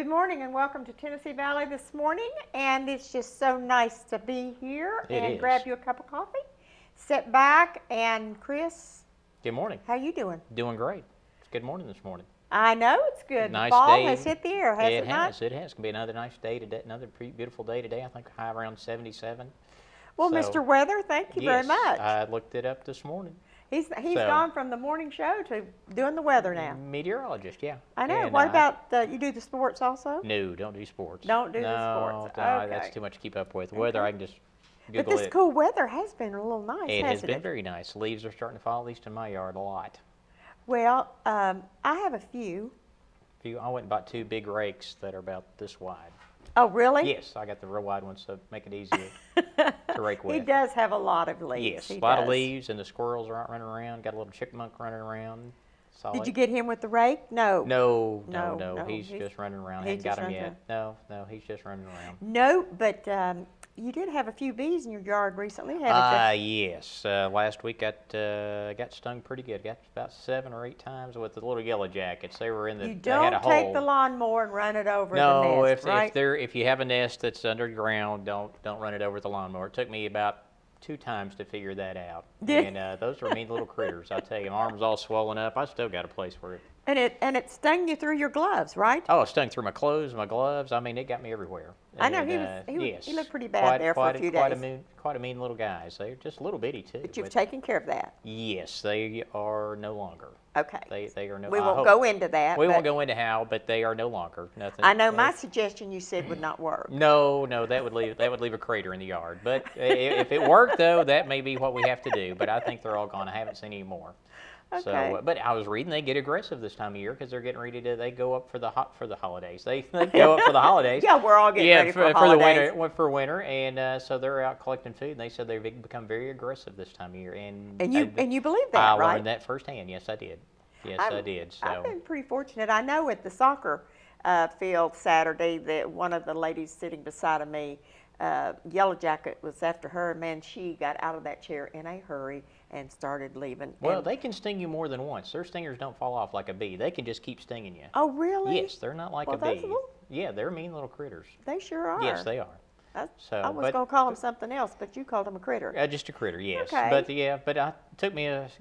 morning and welcome to Tennessee Valley this morning. And it's just so nice to be here and grab you a cup of coffee, sit back, and Chris. Good morning. How you doing? Doing great. It's good morning this morning. I know it's good. Nice Fall day. has hit the air, hasn't it? It has. It has. It's gonna be another nice day today. Another beautiful day today. I think high around 77. Well, Mr. Weather, thank you very much. I looked it up this morning. He's gone from the morning show to doing the weather now. Meteorologist, yeah. I know. And what about you do the sports also? No, don't do sports. Don't do the sports. No, Okay. that's too much to keep up with. Weather, I can just But Google this it. cool weather has been a little nice, It has hasn't been it? very nice. Leaves are starting to fall, at least in my yard, a lot. Well, I have a few. I went and bought 2 big rakes that are about this wide. Oh, really? Yes, I got the real wide ones to make it easier to rake with. He does have a lot of leaves. Yes, He a lot does. of leaves, and the squirrels are out running around. Got a little chipmunk running around. Solid. Did you get him with the rake? No. No. No, He's just running around. he Ain't got just him runs yet. No, he's just running around. No, but you did have a few bees in your yard recently, haven't you? Yes. Last week got stung pretty good. Got about 7 or 8 times with the little yellow jackets. They were in the. You they had don't a take hole. the lawnmower and run it over No, the nest, right? if you have a nest that's underground, don't run it over with the lawnmower. It took me about 2 times to figure that out. And those are mean little critters. I tell you, my arm's all swollen up. I still got a place for it. And it stung you through your gloves, right? Oh, it stung through my clothes, my gloves. I mean, it got me everywhere. I know Yes. he looked pretty bad there for a few days. Quite a mean little guys. They're just little bitty too. But you've taken care of that. Yes, they are no longer. Okay. They are no. We won't go into that. We won't go into how, but they are no longer. Nothing. I know my suggestion you said would not work. No, that would leave a crater in the yard. But if it worked though, that may be what we have to do. But I think they're all gone. I haven't seen any more. Okay. So, but I was reading they get aggressive this time of year because they're getting ready to. They go up for the holidays. They go up for the holidays. Yeah, we're all getting ready for holidays. For winter, and so they're out collecting food. And they said they've become very aggressive this time of year. And you believe that, right? I learned that firsthand. Yes, I did. Yes, I did. So I've been pretty fortunate. I know at the soccer field Saturday that one of the ladies sitting beside of me, Yellow Jacket was after her. Man, she got out of that chair in a hurry and started leaving. Well, they can sting you more than once. Their stingers don't fall off like a bee. They can just keep stinging you. Oh, really? Yes, they're not like a bee. Yeah, they're mean little critters. They sure are. Yes, they are. I was going to call them something else, but you called them a critter. Just a critter, yes. Okay. But I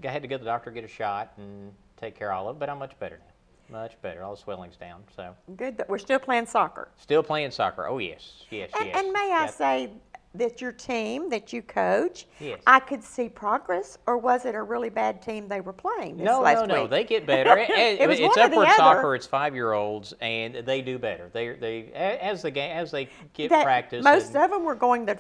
had to go to the doctor, get a shot, and take care of all of it. But I'm much better now. Much better. All the swelling's down. So good that we're still playing soccer. Still playing soccer. Oh yes. And may I say that your team that you coach, yes. I could see progress, or was it a really bad team they were playing this last week? No, they get better. It's upward soccer. It's 5-year-olds, and they do better. They as they get practice. Most of them were going the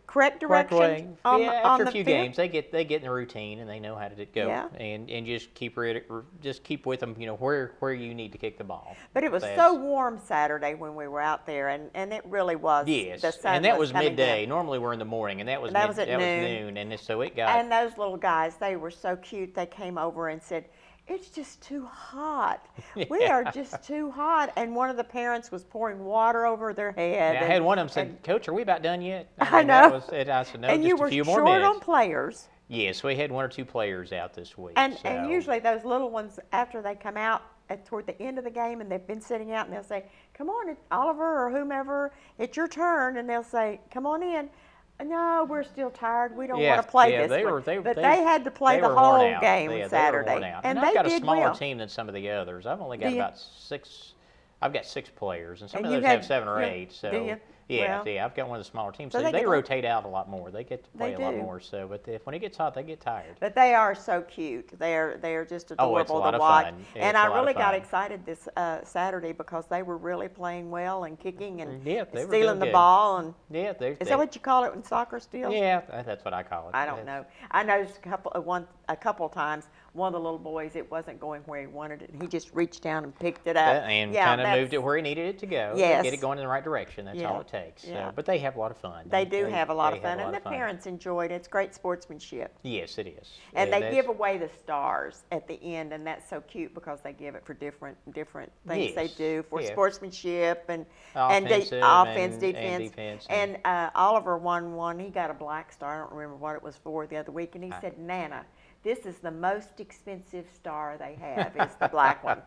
correct direction. After a few games, they get in the routine and they know how to go. Yeah. And just keep with them. You know where you need to kick the ball. But it was so warm Saturday when we were out there, and it really was. Yes, the sun and that was midday. Normally we're in the morning, and that was at noon, and so it got. And those little guys, they were so cute. They came over and said, "It's just too hot. We are just too hot." And one of the parents was pouring water over their head. Yeah, I had one of them said, "Coach, are we about done yet?" I know. I said, "No, and just a few more you minutes." were short on players. Yes, we had 1 or 2 players out this week. And usually those little ones, after they come out toward the end of the game and they've been sitting out, and they'll say, "Come on, Oliver or whomever, it's your turn," and they'll say, "Come on in." No, we're still tired. We don't want to play this one. But they had to play the whole game Saturday. They were worn out. And I've got a smaller team than some of the others. I've only got about 6. I've got 6 players, and some of those have 7 or 8. So do you? Yeah, I've got one of the smaller teams. So they rotate out a lot more. They get to play a lot more. So, but when it gets hot, they get tired. But they are so cute. They're just adorable to watch. And I really got excited this Saturday because they were really playing well and kicking and stealing the ball. And is that what you call it in soccer? Steal? Yeah, that's what I call it. I don't know. I noticed a couple times. One of the little boys, it wasn't going where he wanted it. He just reached down and picked it up and kind of moved it where he needed it to go. Yes. Get it going in the right direction. That's all it takes. Yeah. So, but they have a lot of fun. They do have a lot of fun, and the parents enjoyed it. It's great sportsmanship. Yes, it is. And they give away the stars at the end, and that's so cute because they give it for different things they do for sportsmanship and offense, defense. And Oliver won one. He got a black star. I don't remember what it was for the other week, and he said, "Nana, this is the most expensive star they have, is the black one."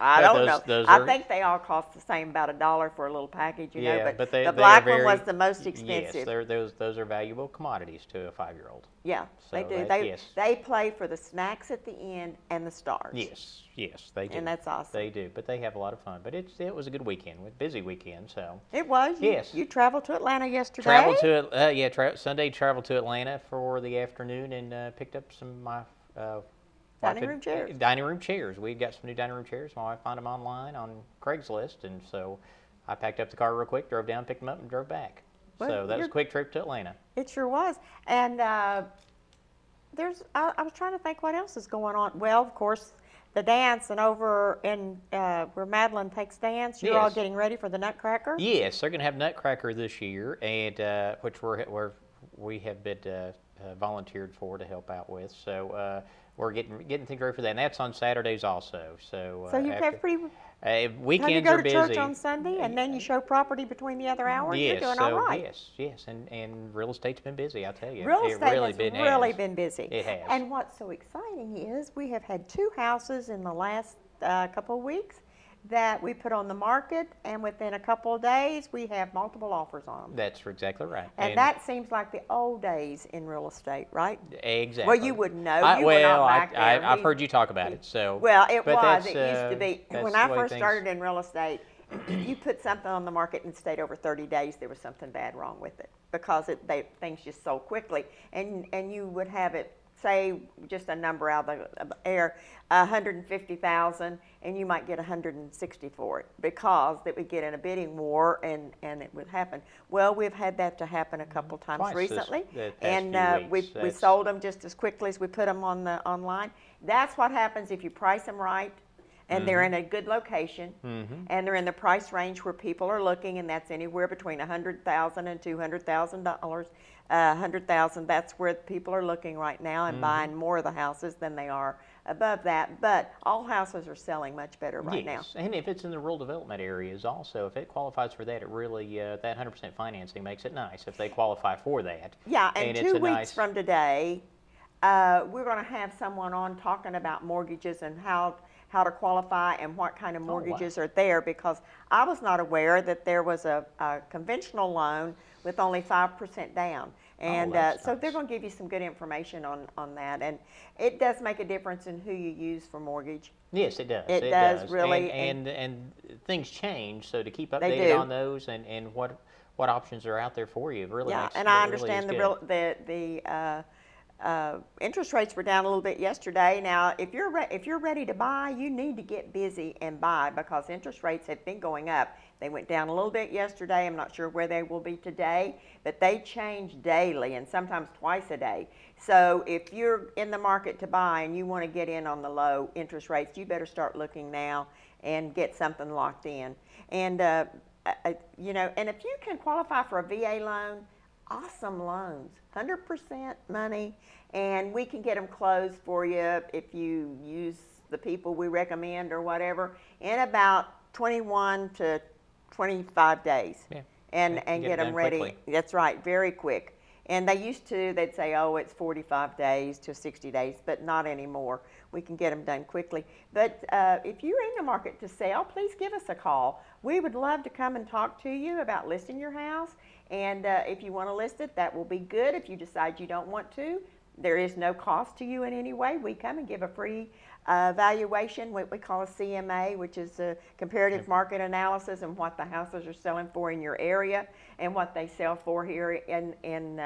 I don't know. Those I are, think they all cost the same, about $1 for a little package, you know. yeah, But they the are black one very, was the most yes, expensive. those are valuable commodities to a 5-year-old. Yeah, they So do. that, yes. They play for the snacks at the end and the stars. Yes, they do. And that's awesome. They do, but they have a lot of fun. But it was a good weekend, a busy weekend. So It was. Yes. You traveled to Atlanta yesterday. traveled to Sunday. Traveled to Atlanta for the afternoon and picked up some of my Dining room chairs. Dining room chairs. We got some new dining room chairs. My wife found them online on Craigslist, and so I packed up the car real quick, drove down, picked them up, and drove back. Well, So that was a quick trip to Atlanta. It sure was. And I was trying to think what else is going on. Well, of course, the dance, and over in where Madeline takes dance, you're all Yes. getting ready for the Nutcracker. Yes, they're going to have Nutcracker this year, and which we have been volunteered for to help out with. So we're getting things ready for that, and that's on Saturdays also. So So you have pretty. Don't you weekends go are to busy. church on Sunday and then you show property between the other hours? Yes, You're doing so, all right. Yes, and real estate's been busy. I tell you, Real it estate really has been really has. been busy. It has. And what's so exciting is we have had 2 houses in the last couple of weeks that we put on the market, and within a couple of days we have multiple offers on them. That's exactly right. And that seems like the old days in real estate, right? Exactly. Well, you wouldn't know. You were not back there. I've heard you talk about it. So Well, it but was. that's, It used to be. that's When I the way first things- started in real estate, you put something on the market and it stayed over 30 days, there was something bad wrong with it because things just sold quickly. And you would have it, say, just a number out of the air, 150,000, and you might get 160 for it because it would get in a bidding war and it would happen. Well, we've had that to happen a couple times Twice recently, the past and few weeks. we sold them just as quickly as we put them on the online. That's what happens if you price them right. And they're in a good location, and they're in the price range where people are looking, and that's anywhere between $100,000 and $200,000. $100,000, that's where people are looking right now and buying more of the houses than they are above that. But all houses are selling much better right now. Yes, and if it's in the rural development areas also, if it qualifies for that, it really, that 100% financing makes it nice if they qualify for that. Yeah, and it's 2 a weeks nice- from today, we're going to have someone on talking about mortgages and how to qualify and what kind of wow. mortgages are there, because I was not aware that there was a conventional loan with only 5% down. And that's so nice. they're going to give you some good information on that. And it does make a difference in who you use for mortgage. Yes, it does. It does, really, And things change, so to keep They updated do. on those and what options are out there for you really Yeah, makes and it I really understand is the interest rates were down a little bit yesterday. Now, if you're ready to buy, you need to get busy and buy because interest rates have been going up. They went down a little bit yesterday. I'm not sure where they will be today, but they change daily and sometimes twice a day. So if you're in the market to buy and you want to get in on the low interest rates, you better start looking now and get something locked in. And and if you can qualify for a VA loan, awesome loans, 100% money, and we can get them closed for you if you use the people we recommend or whatever in about 21 to 25 days. Yeah. And Get get it them done ready. quickly. That's right, very quick. And they'd say, oh, it's 45 days to 60 days, but not anymore. We can get them done quickly. But if you're in the market to sell, please give us a call. We would love to come and talk to you about listing your house. And if you want to list it, that will be good. If you decide you don't want to, there is no cost to you in any way. We come and give a free valuation, what we call a CMA, which is a comparative market analysis, and what the houses are selling for in your area and what they sell for here in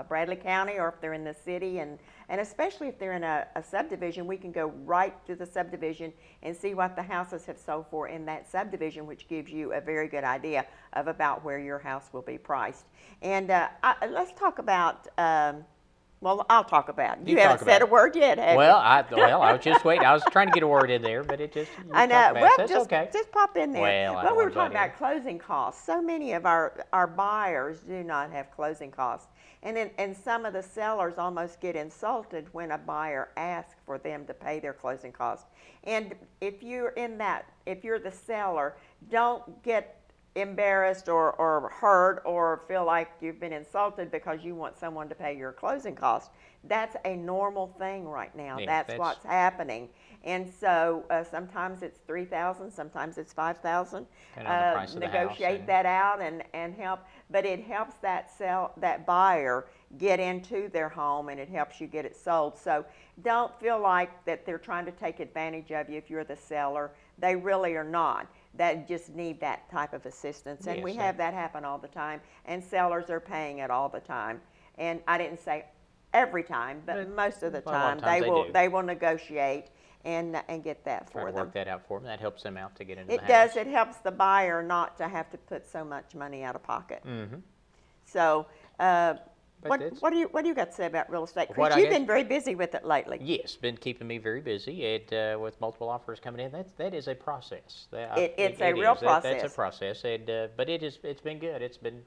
Bradley County, or if they're in the city, and especially if they're in a subdivision, we can go right to the subdivision and see what the houses have sold for in that subdivision, which gives you a very good idea of about where your house will be priced. And let's talk about well, I'll talk about it. You haven't said a word yet, have you? Well, I was just waiting. I was trying to get a word in there, but it just. I know. Well, that's okay. just pop in there. Well, I we don't were wanna talking butt in. about closing costs. So many of our buyers do not have closing costs. And some of the sellers almost get insulted when a buyer asks for them to pay their closing costs. And if you're the seller, don't get embarrassed or hurt or feel like you've been insulted because you want someone to pay your closing costs. That's a normal thing right now. Yeah, that's what's happening. And so sometimes it's $3,000, sometimes it's $5,000. Negotiate that out and help, but it helps that buyer get into their home, and it helps you get it sold. So don't feel like that they're trying to take advantage of you if you're the seller. They really are not. That just need that type of assistance, and we have that happen all the time, and sellers are paying it all the time. And I didn't say every time, but most of the time they will negotiate and get that for them. Work that out for them. That helps them out to get into the house. It does. It helps the buyer not to have to put so much money out of pocket. Mm-hmm. So, what do you got to say about real estate? Because you've been very busy with it lately. Yes, been keeping me very busy. With multiple offers coming in, that is a process. It's a real process. That's a process, but it's been good. It's been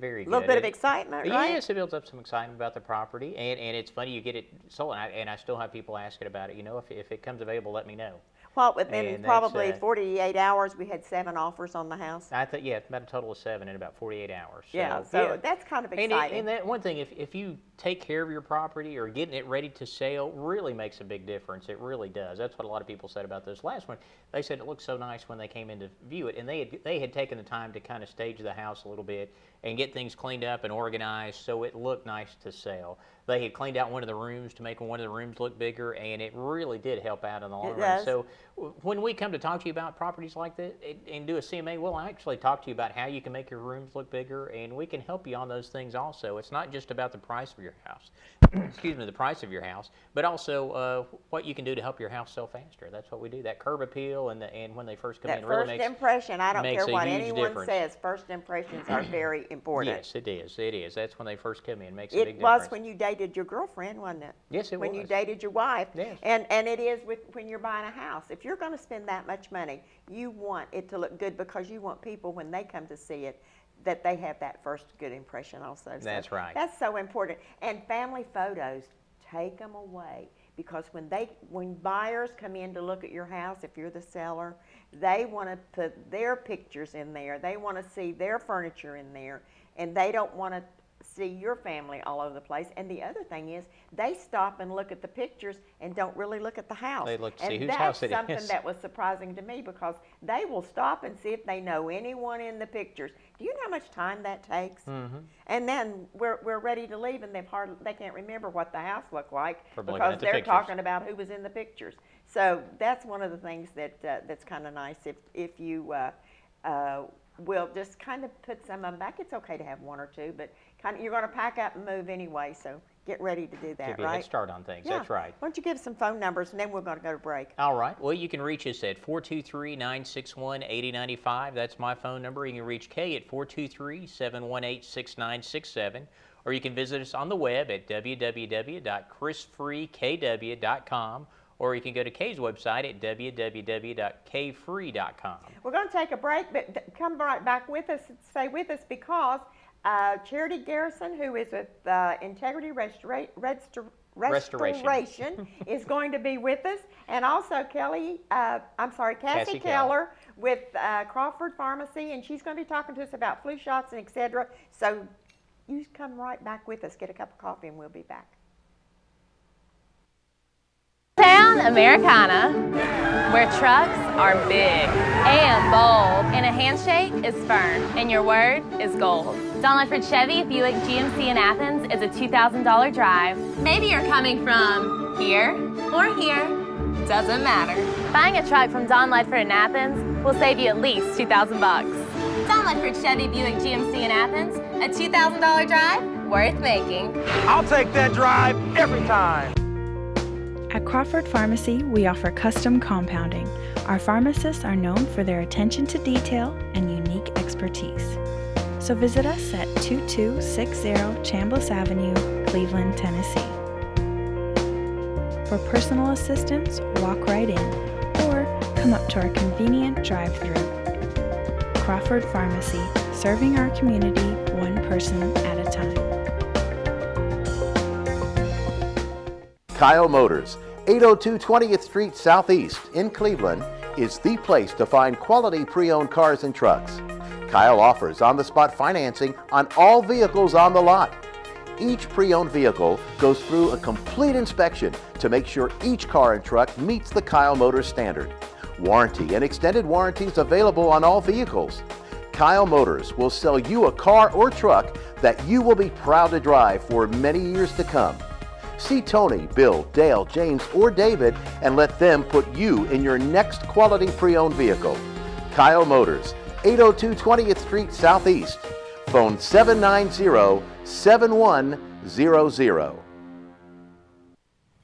very good. A little bit of excitement, right? Yes, it builds up some excitement about the property, and it's funny, you get it sold, and I still have people asking about it. If it comes available, let me know. Well, within probably 48 hours, we had 7 offers on the house. I thought, about a total of 7 in about 48 hours. So that's kind of exciting. And that one thing, if you take care of your property or getting it ready to sell, really makes a big difference. It really does. That's what a lot of people said about this last one. They said it looked so nice when they came in to view it, and they had taken the time to kind of stage the house a little bit and get things cleaned up and organized so it looked nice to sell. They had cleaned out one of the rooms to make one of the rooms look bigger, and it really did help out in the long run. So when we come to talk to you about properties like that and do a CMA, we'll actually talk to you about how you can make your rooms look bigger, and we can help you on those things also. It's not just about the price of your house, the price of your house, but also what you can do to help your house sell faster. That's what we do. That curb appeal and when they first come in really makes first impression. I don't care what anyone difference. Says. First impressions are very important. Yes, it is. It is. That's when they first come in. Makes a big difference. It was when you dated your girlfriend, wasn't it? Yes, it was. When you dated your wife. Yes. And it is when you're buying a house. If you're going to spend that much money, you want it to look good because you want people, when they come to see it, that they have that first good impression also. That's right. That's so important. And family photos, take them away. Because when buyers come in to look at your house, if you're the seller, they want to put their pictures in there. They want to see their furniture in there, and they don't want to see your family all over the place. And the other thing is, they stop and look at the pictures and don't really look at the house. They look to see whose house it is. And that's something that was surprising to me, because they will stop and see if they know anyone in the pictures. Do you know how much time that takes? Mm-hmm. And then we're ready to leave, and they can't remember what the house looked like because they're talking about who was in the pictures. So that's one of the things that's kind of nice if you will just kind of put some of them back. It's okay to have 1 or 2, but you're going to pack up and move anyway, so get ready to do that, Give you a head start on things. Yeah. That's right. Why don't you give some phone numbers, and then we're going to go to break. All right. Well, you can reach us at 423-961-8095. That's my phone number. You can reach Kay at 423-718-6967. Or you can visit us on the web at www.chrisfreekw.com. Or you can go to Kay's website at www.kfree.com. We're going to take a break, but come right back with us and stay with us, because Charity Garrison, who is with Integrity Restoration is going to be with us, and also Cassie Keller with Crawford Pharmacy, and she's going to be talking to us about flu shots and etc. So you come right back with us, get a cup of coffee, and we'll be back. Town Americana, where trucks are big and bold, and a handshake is firm, and your word is gold. Don Ledford Chevy Buick GMC in Athens is a $2,000 drive. Maybe you're coming from here or here, doesn't matter. Buying a truck from Don Ledford in Athens will save you at least $2,000. Don Ledford Chevy Buick GMC in Athens, a $2,000 drive worth making. I'll take that drive every time. At Crawford Pharmacy, we offer custom compounding. Our pharmacists are known for their attention to detail and unique expertise. So visit us at 2260 Chambliss Avenue, Cleveland, Tennessee. For personal assistance, walk right in or come up to our convenient drive-thru. Crawford Pharmacy, serving our community one person at a time. Kyle Motors, 802 20th Street Southeast in Cleveland, is the place to find quality pre-owned cars and trucks. Kyle offers on-the-spot financing on all vehicles on the lot. Each pre-owned vehicle goes through a complete inspection to make sure each car and truck meets the Kyle Motors standard. Warranty and extended warranties available on all vehicles. Kyle Motors will sell you a car or truck that you will be proud to drive for many years to come. See Tony, Bill, Dale, James, or David and let them put you in your next quality pre-owned vehicle. Kyle Motors, 802 20th Street Southeast. Phone 790-7100.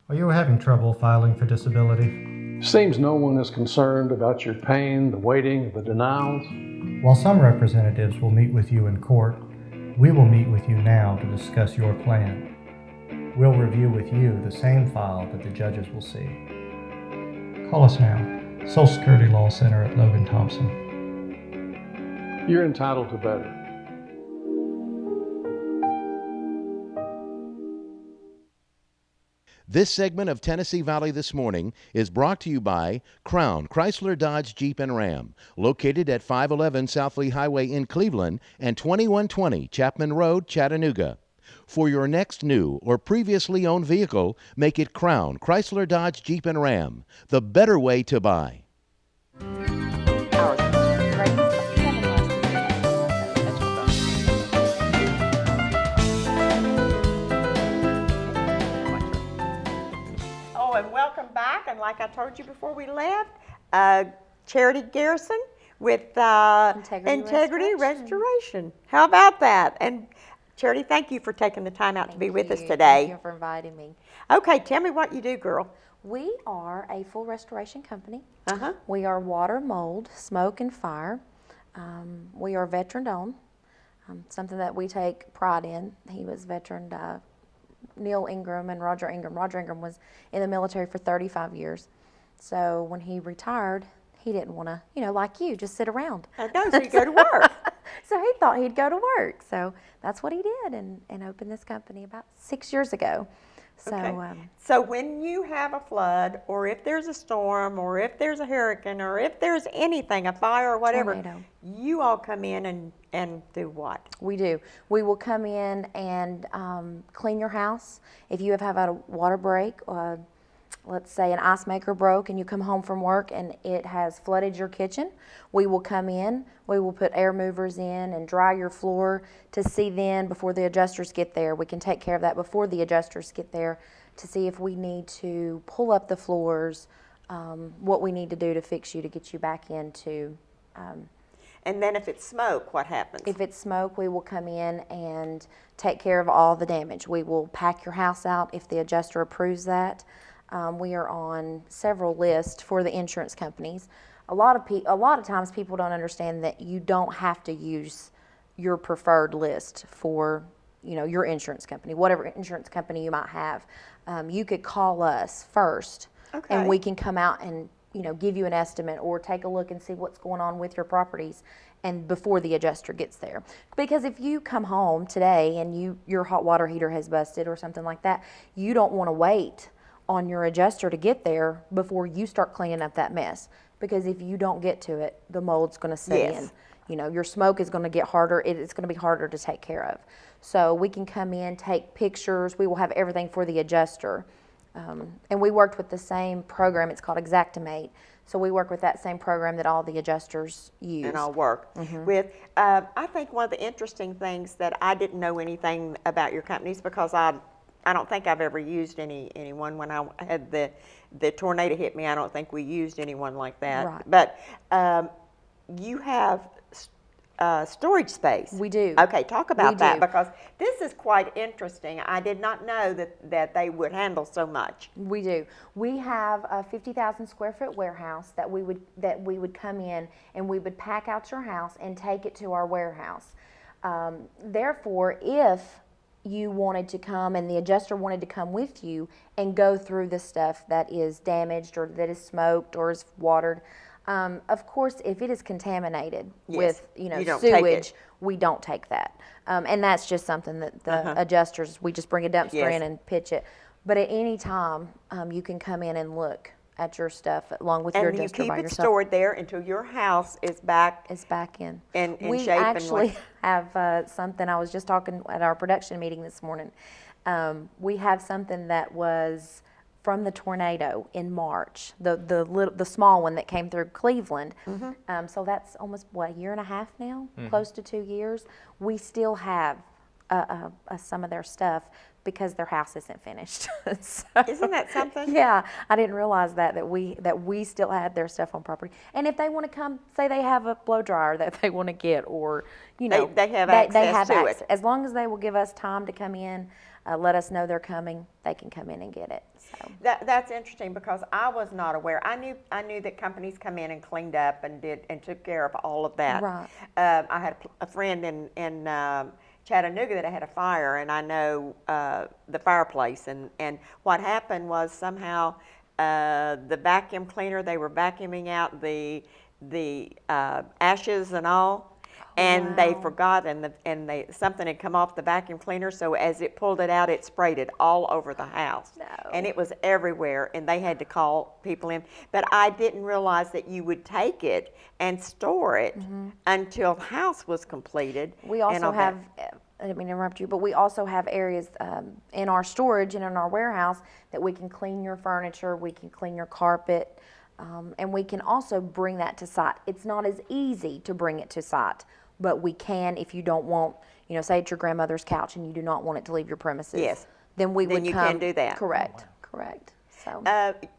Are you having trouble filing for disability? Seems no one is concerned about your pain, the waiting, the denials. While some representatives will meet with you in court, we will meet with you now to discuss your plan. We'll review with you the same file that the judges will see. Call us now. Social Security Law Center at Logan Thompson. You're entitled to better. This segment of Tennessee Valley This Morning is brought to you by Crown Chrysler Dodge Jeep and Ram, located at 511 South Lee Highway in Cleveland and 2120 Chapman Road, Chattanooga. For your next new or previously owned vehicle, make it Crown Chrysler Dodge Jeep and Ram, the better way to buy. Oh, and welcome back. And like I told you before we left, Charity Garrison with Integrity Restoration. How about that? And Charity, thank you for taking the time out to be with us today. Thank you for inviting me. Okay, tell me what you do, girl. We are a full restoration company. Uh-huh. We are water, mold, smoke, and fire. We are veteran-owned, something that we take pride in. He was veteran Neil Ingram and Roger Ingram. Roger Ingram was in the military for 35 years. So when he retired, he didn't want to, like you, just sit around. I know, so you go to work. So he thought he'd go to work. So that's what he did and opened this company about 6 years ago. So, okay. So when you have a flood, or if there's a storm, or if there's a hurricane, or if there's anything, a fire or whatever, tornado. You all come in and do what? We do. We will come in and clean your house. If you have had a water break, let's say an ice maker broke and you come home from work and it has flooded your kitchen, we will come in, we will put air movers in and dry your floor to see then before the adjusters get there. We can take care of that before the adjusters get there to see if we need to pull up the floors, what we need to do to fix you to get you back into. And then if it's smoke, what happens? If it's smoke, we will come in and take care of all the damage. We will pack your house out if the adjuster approves that. We are on several lists for the insurance companies. A lot of times people don't understand that you don't have to use your preferred list for your insurance company, whatever insurance company you might have. You could call us first, okay, and we can come out and give you an estimate or take a look and see what's going on with your properties and before the adjuster gets there. Because if you come home today and your hot water heater has busted or something like that, you don't want to wait on your adjuster to get there before you start cleaning up that mess. Because if you don't get to it, the mold's going to set in. Your smoke is going to get harder. It's going to be harder to take care of. So we can come in, take pictures. We will have everything for the adjuster. And we worked with the same program. It's called Xactimate. So we work with that same program that all the adjusters use. And I'll work with. I think one of the interesting things that I didn't know anything about your companies, because I don't think I've ever used anyone. When I had the tornado hit me, I don't think we used anyone like that. Right. But you have storage space. We do. Okay, talk about We that, do. because this is quite interesting. I did not know that they would handle so much. We do. We have a 50,000 square foot warehouse that we would come in and we would pack out your house and take it to our warehouse. Therefore, if you wanted to come and the adjuster wanted to come with you and go through the stuff that is damaged or that is smoked or is watered, of course, if it is contaminated with You don't take sewage, it. we don't take that. And that's just something that the adjusters, we just bring a dumpster Yes. in and pitch it. But at any time, you can come in and look at your stuff along with your And you adjuster keep by it yourself. stored there until your house is back It's back in. in We shape and actually like- have something, I was just talking at our production meeting this morning. We have something that was from the tornado in March, the small one that came through Cleveland. So that's almost, what, a year and a half now? Close to 2 years. We still have some of their stuff because their house isn't finished. So, Isn't that something? yeah, I didn't realize that we still had their stuff on property. And if they want to come, say they have a blow dryer that they want to get, or They have access to it. As long as they will give us time to come in, let us know they're coming, they can come in and get it. So That's interesting because I was not aware. I knew that companies come in and cleaned up and took care of all of that. Right. I had a friend in Chattanooga that had a fire, and I know the fireplace. And what happened was somehow the vacuum cleaner, they were vacuuming out the ashes and all. And they forgot, and something had come off the vacuum cleaner. So as it pulled it out, it sprayed it all over the house, and it was everywhere. And they had to call people in. But I didn't realize that you would take it and store it until the house was completed. we also have, I didn't mean to interrupt you, but we also have areas in our storage and in our warehouse that we can clean your furniture, we can clean your carpet, and we can also bring that to site. It's not as easy to bring it to site, but we can if you don't want, say it's your grandmother's couch and you do not want it to leave your premises. Yes. Then we Then would you come. can do that. Correct, correct. So.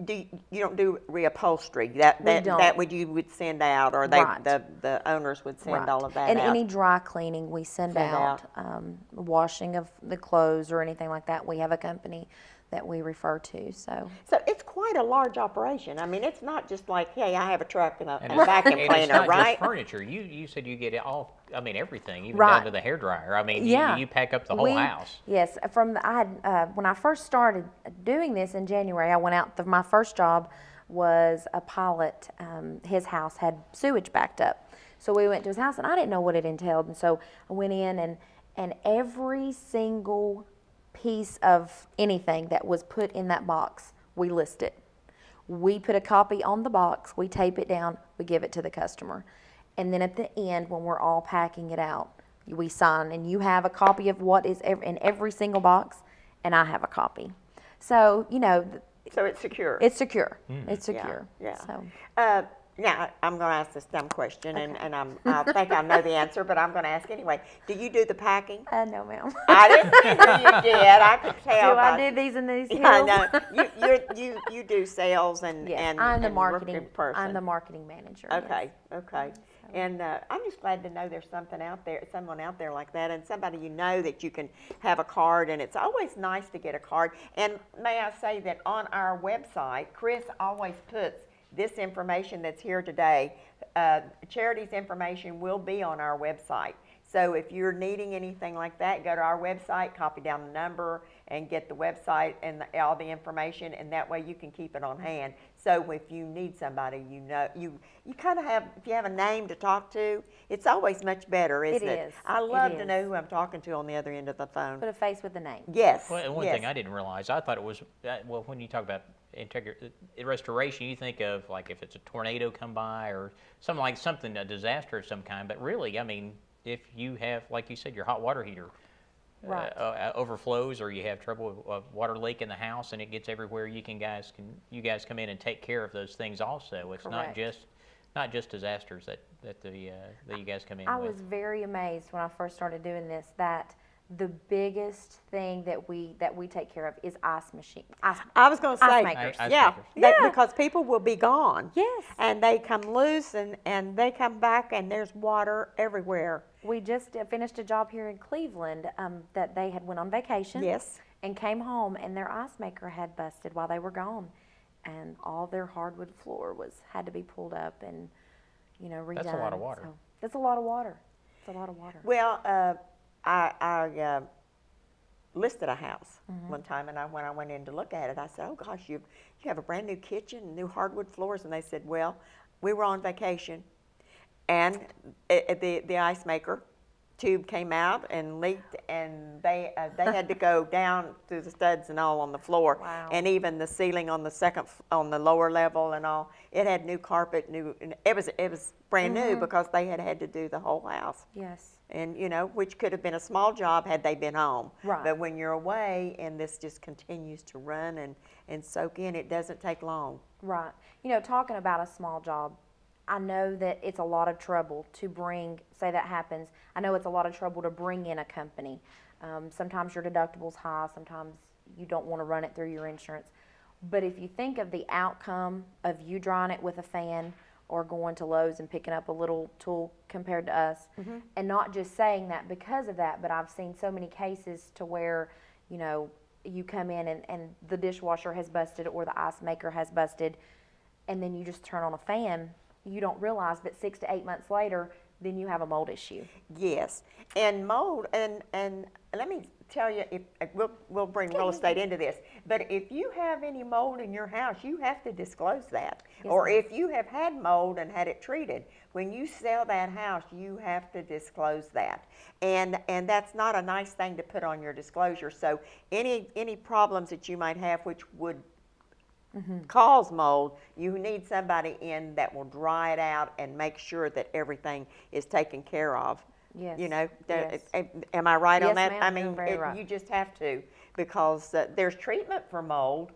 You don't do reupholstery that you would send out, or Right. the owners would send Right. all of that and out. any dry cleaning we send Send out, washing of the clothes or anything like that, we have a company that we refer to. So it's quite a large operation. I mean, it's not just like, hey, I have a truck and a And vacuum it's cleaner, not right? just furniture. You said you get it all. I mean, everything, even Right. down to the hairdryer. I mean, yeah, you pack up the whole house. Yes, I had when I first started doing this in January, I went out. My first job was a pilot. His house had sewage backed up, so we went to his house, and I didn't know what it entailed, and so I went in and every single piece of anything that was put in that box, we list it. We put a copy on the box, we tape it down, we give it to the customer. And then at the end, when we're all packing it out, we sign, and you have a copy of what is in every single box, and I have a copy. So, So it's secure. it's secure. It's secure. Yeah. So, Now, I'm going to ask this dumb question, and I think I know the answer, but I'm going to ask anyway. Do you do the packing? no, ma'am. I didn't think you did. I could tell. Do I do these and these? Yeah, no. You do sales and Yes, and I'm the and marketing working person. I'm the marketing manager. yes. Okay. And I'm just glad to know there's someone out there like that, and somebody that you can have a card, and it's always nice to get a card. And may I say that on our website, Chris always puts this information that's here today. Charity's information will be on our website. So if you're needing anything like that, go to our website, copy down the number, and get the website and all the information, and that way you can keep it on hand. So if you need somebody, you kind of have, if you have a name to talk to, it's always much better, isn't it? It is. I love It to is. know who I'm talking to on the other end of the phone. Put a face with a name. Yes. Well, and one yes. thing I didn't realize, I thought it was, well, when you talk about restoration, you think of like if it's a tornado come by or something, a disaster of some kind. But really, I mean, if you have, like you said, your hot water heater Right. overflows, or you have trouble with a water leak in the house and it gets everywhere, you guys come in and take care of those things also. It's Correct. not just disasters that you guys come in I with. was very amazed when I first started doing this that the biggest thing that we take care of is ice machine. I was going to say, Ice makers. Ice yeah, makers. because people will be gone. Yes. And they come loose, and they come back, and there's water everywhere. We just finished a job here in Cleveland that they had went on vacation. Yes. And came home, and their ice maker had busted while they were gone, and all their hardwood floor had to be pulled up and redone. That's a lot of water. So, that's a lot of water. It's a lot of water. Well, I listed a house one time, and when I went in to look at it, I said, "Oh gosh, you have a brand new kitchen, new hardwood floors," and they said, "Well, we were on vacation, and the ice maker tube came out and leaked, and they had to go down through the studs and all on the floor. Wow. And even the ceiling on the on the lower level and all, it had new carpet, and it was brand new because they had to do the whole house. Yes. And which could have been a small job had they been home. Right. But when you're away and this just continues to run and soak in, it doesn't take long. Right. Talking about a small job, I know that it's a lot of trouble to bring, say that happens, I know it's a lot of trouble to bring in a company. Sometimes your deductible's high, sometimes you don't want to run it through your insurance. But if you think of the outcome of you drying it with a fan or going to Lowe's and picking up a little tool compared to us, and not just saying that because of that, but I've seen so many cases to where, you come in and the dishwasher has busted or the ice maker has busted, and then you just turn on a fan. You don't realize, but 6 to 8 months later, then you have a mold issue. Yes, and mold, and let me tell you, if we'll bring real estate into this, but if you have any mold in your house, you have to disclose that. Yes, or ma'am. if you have had mold and had it treated, when you sell that house, you have to disclose that. And that's not a nice thing to put on your disclosure. So any problems that you might have, which would cause mold, you need somebody in that will dry it out and make sure that everything is taken care of. Yes. Yes. Yes. Am I right on Yes, that? ma'am, I you're mean, very right. you just have to, because there's treatment for mold,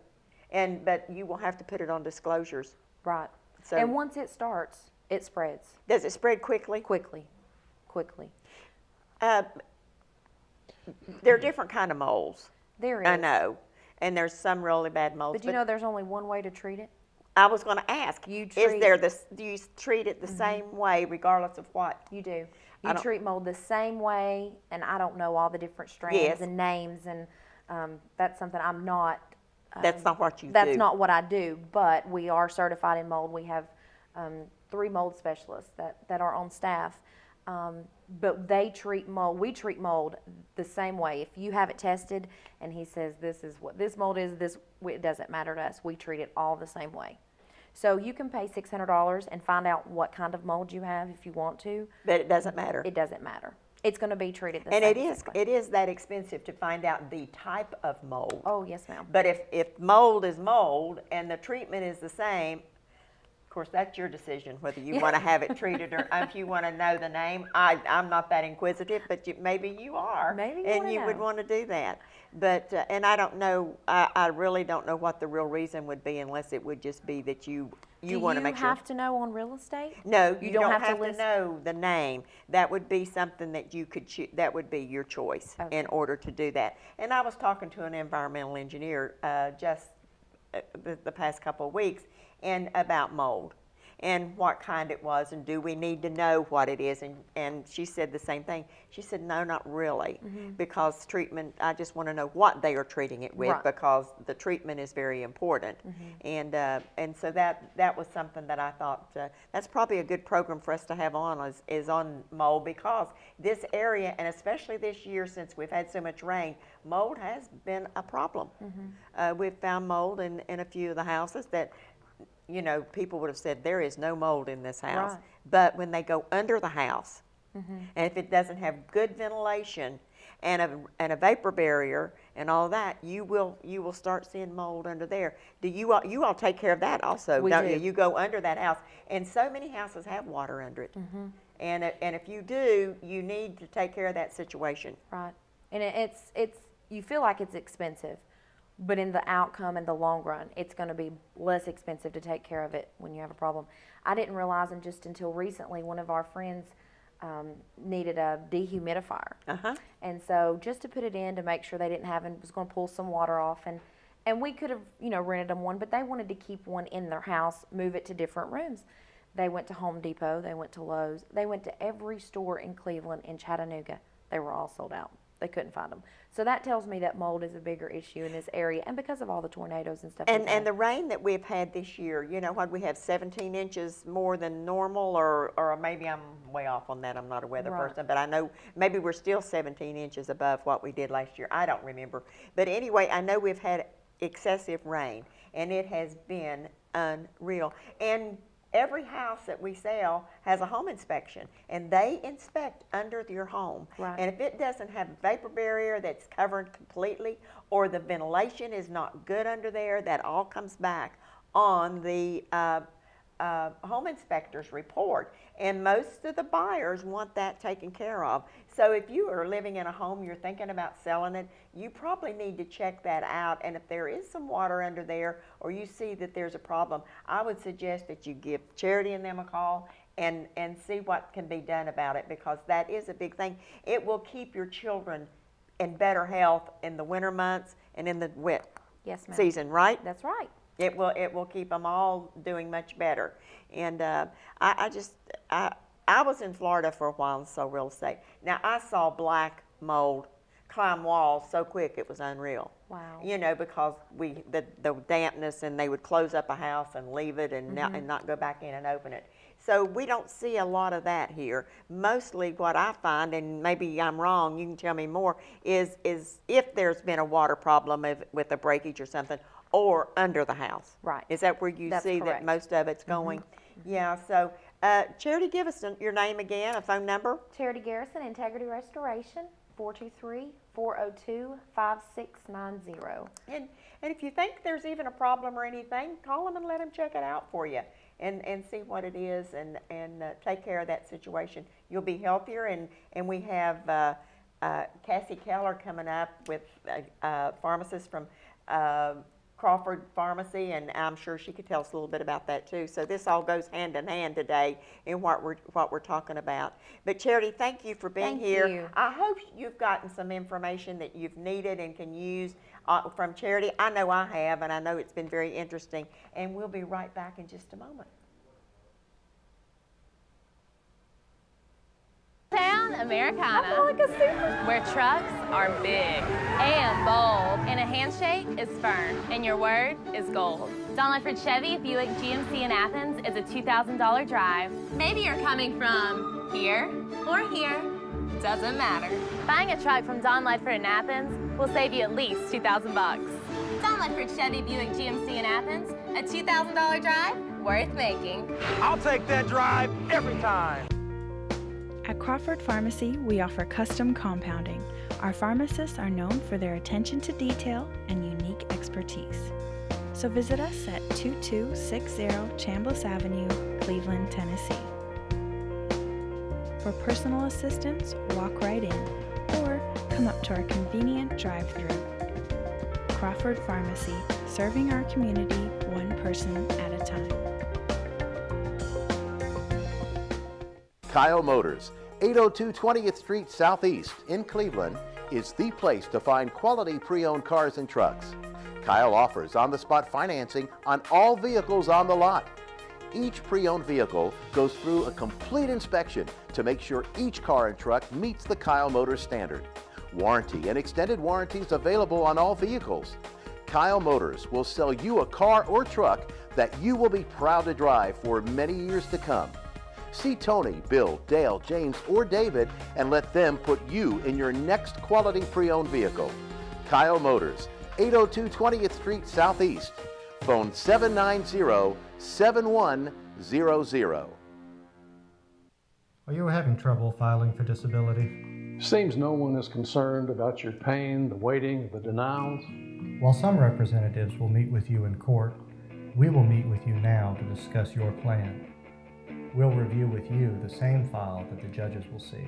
but you will have to put it on disclosures. Right. So- And once it starts, it spreads Does it spread quickly? quickly. There are different kind of molds. There is. I know, and there's some really bad molds. But there's only one way to treat it. I was going to ask, You is treat- there this? Do you treat it the same way, regardless of what? You do. I You don't- treat mold the same way, and I don't know all the different strands Yes. and names, and that's something I'm not. That's not what you do. That's not what I do, but we are certified in mold. We have 3 mold specialists that are on staff. But they treat mold, we treat mold the same way. If you have it tested and he says this is what this mold is, it doesn't matter to us. We treat it all the same way. So you can pay $600 and find out what kind of mold you have if you want to. But it doesn't matter. It doesn't matter. It's going to be treated the And same. it is, exactly. it is that expensive to find out the type of mold. Oh, yes, ma'am. But if mold is mold and the treatment is the same, of course, that's your decision whether you want to have it treated or if you want to know the name. I'm not that inquisitive, but maybe you are. Maybe you and wanna you would know. want to do that. But and I don't know. I really don't know what the real reason would be, unless it would just be that you want to make sure. Do you have to know on real estate? No, you don't have to list- know the name. That would be something that you could that would be your choice Okay. in order to do that. And I was talking to an environmental engineer just the past couple of weeks and about mold and what kind it was, and do we need to know what it is, and she said the same thing. She said, no, not really, because treatment, I just want to know what they are treating it with, Right. because the treatment is very important. And so that was something that I thought, that's probably a good program for us to have on, is on mold, because this area, and especially this year since we've had so much rain, mold has been a problem. We've found mold in a few of the houses that, people would have said, there is no mold in this house. Right. But when they go under the house, and if it doesn't have good ventilation and a vapor barrier and all that, you will start seeing mold under there. Do you all take care of that also, We don't do. you? You go under that house, and so many houses have water under it. And if you do, you need to take care of that situation. Right. And it's you feel like it's expensive, but in the outcome in the long run, it's going to be less expensive to take care of it when you have a problem. I didn't realize until recently, one of our friends needed a dehumidifier. And so just to put it in to make sure they didn't have, and was going to pull some water off, and we could have, rented them one, but they wanted to keep one in their house, move it to different rooms. They went to Home Depot, they went to Lowe's, they went to every store in Cleveland, in Chattanooga. They were all sold out. They couldn't find them. So that tells me that mold is a bigger issue in this area, and because of all the tornadoes and stuff. And the rain that we've had this year, what we have 17 inches more than normal, or maybe I'm way off on that. I'm not a weather Right. person, but I know maybe we're still 17 inches above what we did last year. I don't remember. But anyway, I know we've had excessive rain, and it has been unreal. And every house that we sell has a home inspection, and they inspect under your home. Right. And if it doesn't have a vapor barrier that's covered completely, or the ventilation is not good under there, that all comes back on the home inspector's report. And most of the buyers want that taken care of. So if you are living in a home, you're thinking about selling it, you probably need to check that out. And if there is some water under there, or you see that there's a problem, I would suggest that you give Charity and them a call and see what can be done about it, because that is a big thing. It will keep your children in better health in the winter months and in the wet Yes, ma'am. season, right? That's right. It will keep them all doing much better. And I was in Florida for a while and sold real estate. Now, I saw black mold climb walls so quick it was unreal. Wow. You know, because the dampness, and they would close up a house and leave it and not go back in and open it. So we don't see a lot of that here. Mostly what I find, and maybe I'm wrong, you can tell me more, is if there's been a water problem with a breakage or something, or under the house. Right. Is that where you That's see correct. that most of it's going? Yeah, so Charity, give us your name again, a phone number. Charity Garrison, Integrity Restoration, 423-402-5690. And if you think there's even a problem or anything, call them and let them check it out for you and see what it is and take care of that situation. You'll be healthier, and we have Cassie Keller coming up with a pharmacist from Crawford Pharmacy, and I'm sure she could tell us a little bit about that too. So this all goes hand in hand today in what we're talking about. But Charity, thank you for being Thank here. you. I hope you've gotten some information that you've needed and can use from Charity. I know I have, and I know it's been very interesting. And we'll be right back in just a moment. Town Americana, where trucks are big and bold, and a handshake is firm, and your word is gold. Don Ledford Chevy Buick GMC in Athens is a $2,000 drive. Maybe you're coming from here or here, doesn't matter. Buying a truck from Don Ledford in Athens will save you at least $2,000 bucks. Don Ledford Chevy Buick GMC in Athens, a $2,000 drive worth making. I'll take that drive every time. At Crawford Pharmacy, we offer custom compounding. Our pharmacists are known for their attention to detail and unique expertise. So visit us at 2260 Chambliss Avenue, Cleveland, Tennessee. For personal assistance, walk right in or come up to our convenient drive-thru. Crawford Pharmacy, serving our community one person at a time. Kyle Motors, 802 20th Street Southeast in Cleveland, is the place to find quality pre-owned cars and trucks. Kyle offers on-the-spot financing on all vehicles on the lot. Each pre-owned vehicle goes through a complete inspection to make sure each car and truck meets the Kyle Motors standard. Warranty and extended warranties available on all vehicles. Kyle Motors will sell you a car or truck that you will be proud to drive for many years to come. See Tony, Bill, Dale, James, or David and let them put you in your next quality pre-owned vehicle. Kyle Motors, 802 20th Street Southeast. Phone 790-7100. Are you having trouble filing for disability? Seems no one is concerned about your pain, the waiting, the denials. While some representatives will meet with you in court, we will meet with you now to discuss your plan. We'll review with you the same file that the judges will see.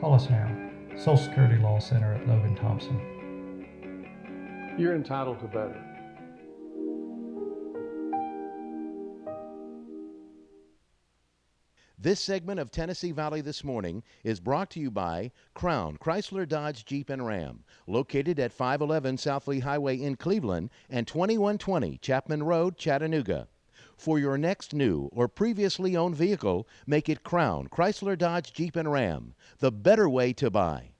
Call us now. Social Security Law Center at Logan Thompson. You're entitled to better. This segment of Tennessee Valley This Morning is brought to you by Crown Chrysler Dodge Jeep and Ram, located at 511 South Lee Highway in Cleveland and 2120 Chapman Road, Chattanooga. For your next new or previously owned vehicle, make it Crown Chrysler Dodge Jeep and Ram, the better way to buy.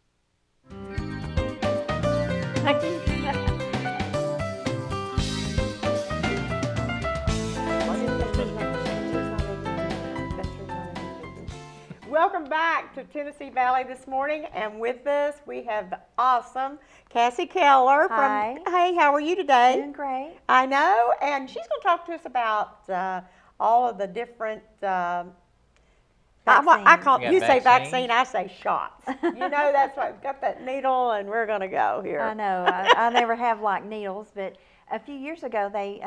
Welcome back to Tennessee Valley This Morning, and with us we have the awesome Cassie Keller. Hi. Hey, how are you today? Doing great. I know, and she's going to talk to us about all of the different. I Vaccines. call You got you say vaccines? vaccine, I say shots. That's why we've got that needle, and we're gonna go here. I know. I never have like needles, but a few years ago they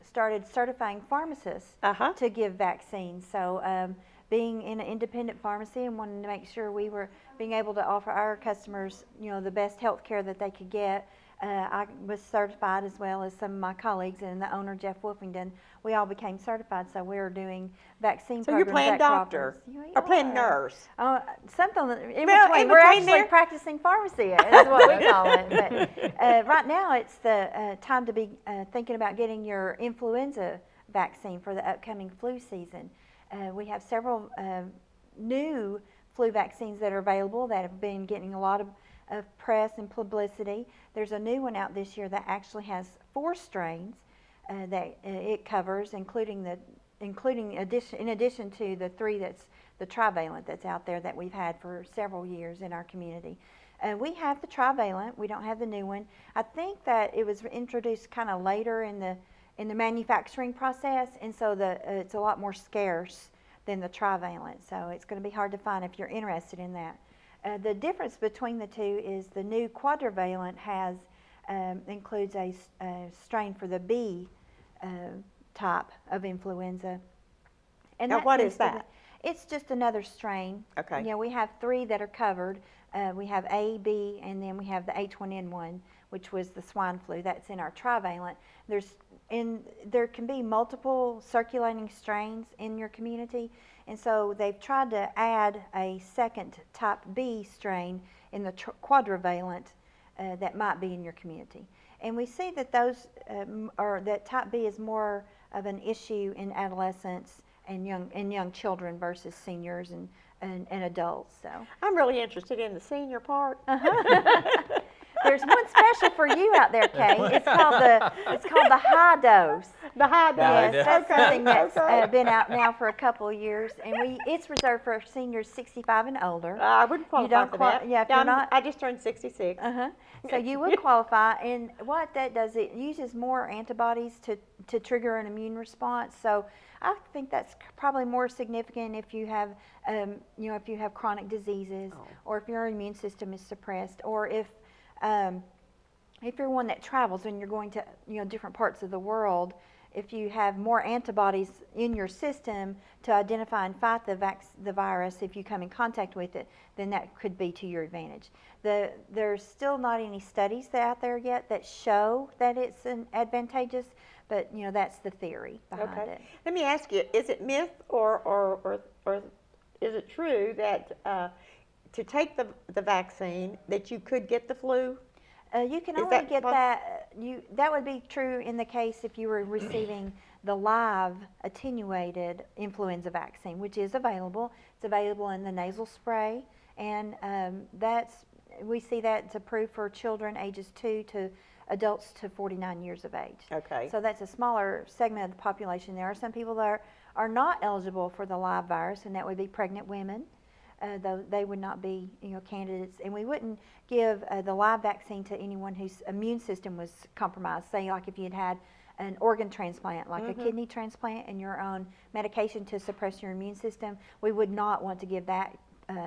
started certifying pharmacists Uh-huh. to give vaccines. So being in an independent pharmacy and wanting to make sure we were being able to offer our customers, the best health care that they could get, I was certified as well as some of my colleagues and the owner, Jeff Wolfington. We all became certified, so we're doing vaccine So you're programs playing at doctor Crawford's. You or playing are. nurse. Something in Well, between. in We're between actually there. practicing pharmacy is what we call it. But right now it's the time to be thinking about getting your influenza vaccine for the upcoming flu season. We have several new flu vaccines that are available that have been getting a lot of press and publicity. There's a new one out this year that actually has 4 strains that it covers, in addition to the 3 that's the trivalent that's out there that we've had for several years in our community. We have the trivalent. We don't have the new one. I think that it was introduced kind of later in the manufacturing process, and so it's a lot more scarce than the trivalent. So it's going to be hard to find if you're interested in that. The difference between the two is the new quadrivalent includes a strain for the B type of influenza. And Now, what seems is to be- that? It's just another strain. Okay. We have 3 that are covered. We have A, B, and then we have the H1N1, which was the swine flu. That's in our trivalent. There can be multiple circulating strains in your community, and so they've tried to add a second type B strain in the quadrivalent that might be in your community. And we see that that type B is more of an issue in adolescents and young children versus seniors and adults. So I'm really interested in the senior part. there's one special for you out there, Kay. It's called the high dose. The high dose. Yes, that's Okay, something that's okay. been out now for a couple of years, and it's reserved for seniors 65 and older. I wouldn't qualify don't for qual- that. yeah, if you're not- I just turned 66. So you would qualify, and what that does, it uses more antibodies to trigger an immune response. So I think that's probably more significant if you have, if you have chronic diseases, or if your immune system is suppressed, or if you're one that travels and you're going to different parts of the world. If you have more antibodies in your system to identify and fight the virus, if you come in contact with it, then that could be to your advantage. There's still not any studies out there yet that show that it's advantageous, but that's the theory behind it. Let me ask you: is it myth or is it true that to take the vaccine that you could get the flu? You can only get that. That would be true in the case if you were receiving the live attenuated influenza vaccine, which is available. It's available in the nasal spray, and we see that it's approved for children ages 2 to adults to 49 years of age. Okay. So that's a smaller segment of the population. There are some people that are not eligible for the live virus, and that would be pregnant women. Though they would not be, candidates, and we wouldn't give the live vaccine to anyone whose immune system was compromised. Say, like if you had an organ transplant, like a kidney transplant, and you're on medication to suppress your immune system, we would not want to give that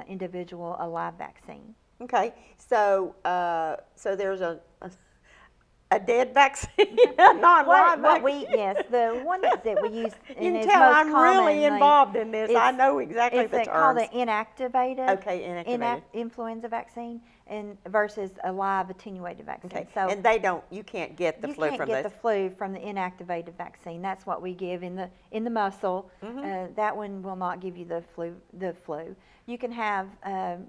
individual a live vaccine. Okay, so there's a dead vaccine, non-live vaccine. Yes, the one that we use You and can is tell most I'm really commonly involved in this. I know exactly the it's called terms. an inactivated, Okay, influenza vaccine, and versus a live attenuated vaccine. Okay, So and you can't get the flu from You can't get the flu from the inactivated vaccine. That's what we give in the muscle. That one will not give you the flu. You can have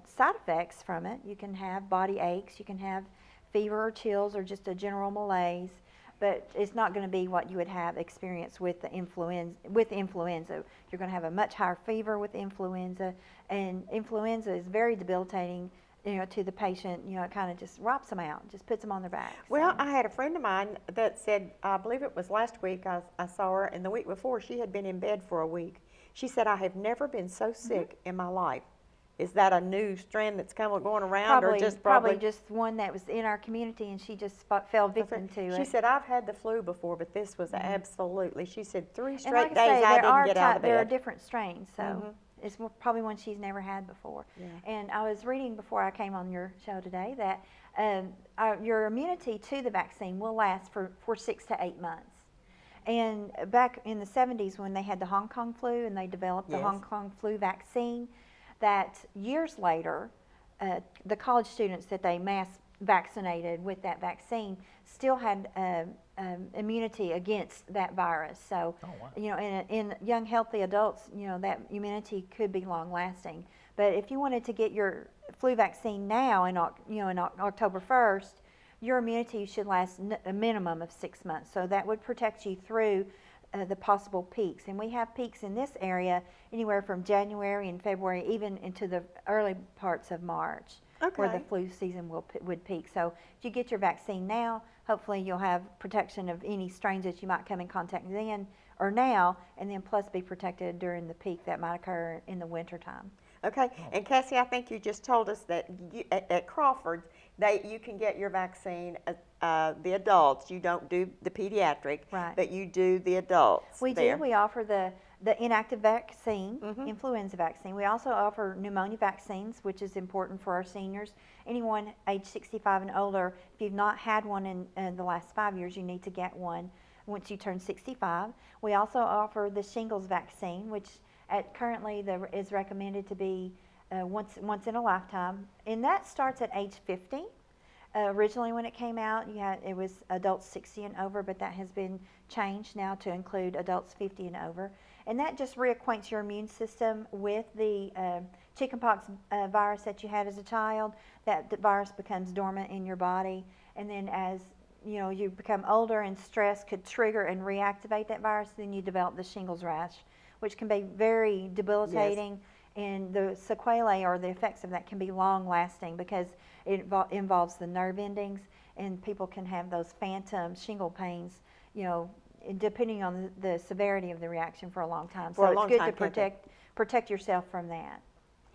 side effects from it. You can have body aches. You can have fever or chills or just a general malaise. But it's not going to be what you would have experienced with the influenza. You're going to have a much higher fever with influenza, and influenza is very debilitating. To the patient, it kind of just rops them out, just puts them on their back. Well, I had a friend of mine that said, I believe it was last week I saw her, and the week before she had been in bed for a week. She said, I have never been so sick in my life is that a new strand that's going around, Probably, or just probably just one that was in our community, and she just fell victim to it. She said, I've had the flu before, but this was absolutely, she said, 3 and straight like I days say, I there didn't get out of there are bed. different strains, so it's probably one she's never had before. Yeah. And I was reading before I came on your show today that your immunity to the vaccine will last for 6 to 8 months. And back in the 70s when they had the Hong Kong flu and they developed the Yes. Hong Kong flu vaccine, that years later, the college students that they mass vaccinated with that vaccine still had immunity against that virus. So, you know, in young healthy adults, you know, that immunity could be long lasting. But if you wanted to get your flu vaccine now in October 1st, your immunity should last a minimum of 6 months. So that would protect you through the possible peaks. And we have peaks in this area anywhere from January and February, even into the early parts of March, where the flu season would peak. So if you get your vaccine now, hopefully you'll have protection of any strains that you might come in contact then or now, and then plus be protected during the peak that might occur in the wintertime. Okay, and Cassie, I think you just told us that at Crawford, you can get your vaccine, the adults. You don't do the pediatric, Right. but you do the adults. We there. do. We offer the inactive vaccine, influenza vaccine. We also offer pneumonia vaccines, which is important for our seniors. Anyone age 65 and older, if you've not had one in the last 5 years, you need to get one once you turn 65. We also offer the shingles vaccine, which currently is recommended to be once in a lifetime, and that starts at age 50. Originally, when it came out, it was adults 60 and over, but that has been changed now to include adults 50 and over, and that just reacquaints your immune system with the chickenpox virus that you had as a child. That the virus becomes dormant in your body, and then as you become older and stress could trigger and reactivate that virus, then you develop the shingles rash, which can be very debilitating, and the sequelae or the effects of that can be long lasting because it involves the nerve endings, and people can have those phantom shingle pains, depending on the severity of the reaction for a long time. So it's good to protect yourself from that.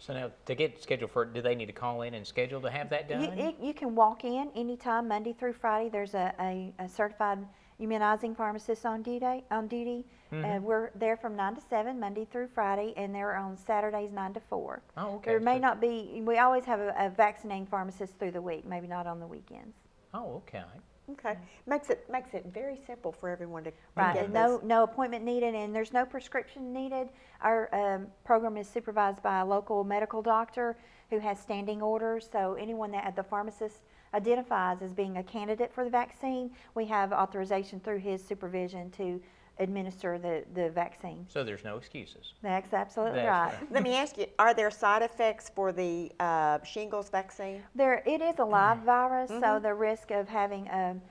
So now, to get scheduled for it, do they need to call in and schedule to have that done? You can walk in anytime, Monday through Friday. There's a certified immunizing pharmacist on duty. We're there from 9 to 7, Monday through Friday, and they're on Saturdays 9 to 4. Oh, okay. There may not be, we always have a vaccinating pharmacist through the week, maybe not on the weekends. Oh, okay. Okay, makes it very simple for everyone to Right, get and this. no appointment needed, and there's no prescription needed. Our program is supervised by a local medical doctor who has standing orders, so anyone that the pharmacist identifies as being a candidate for the vaccine, we have authorization through his supervision to administer the vaccine. So there's no excuses. That's absolutely That's right. Let me ask you, are there side effects for the shingles vaccine? It is a live virus, so the risk of having an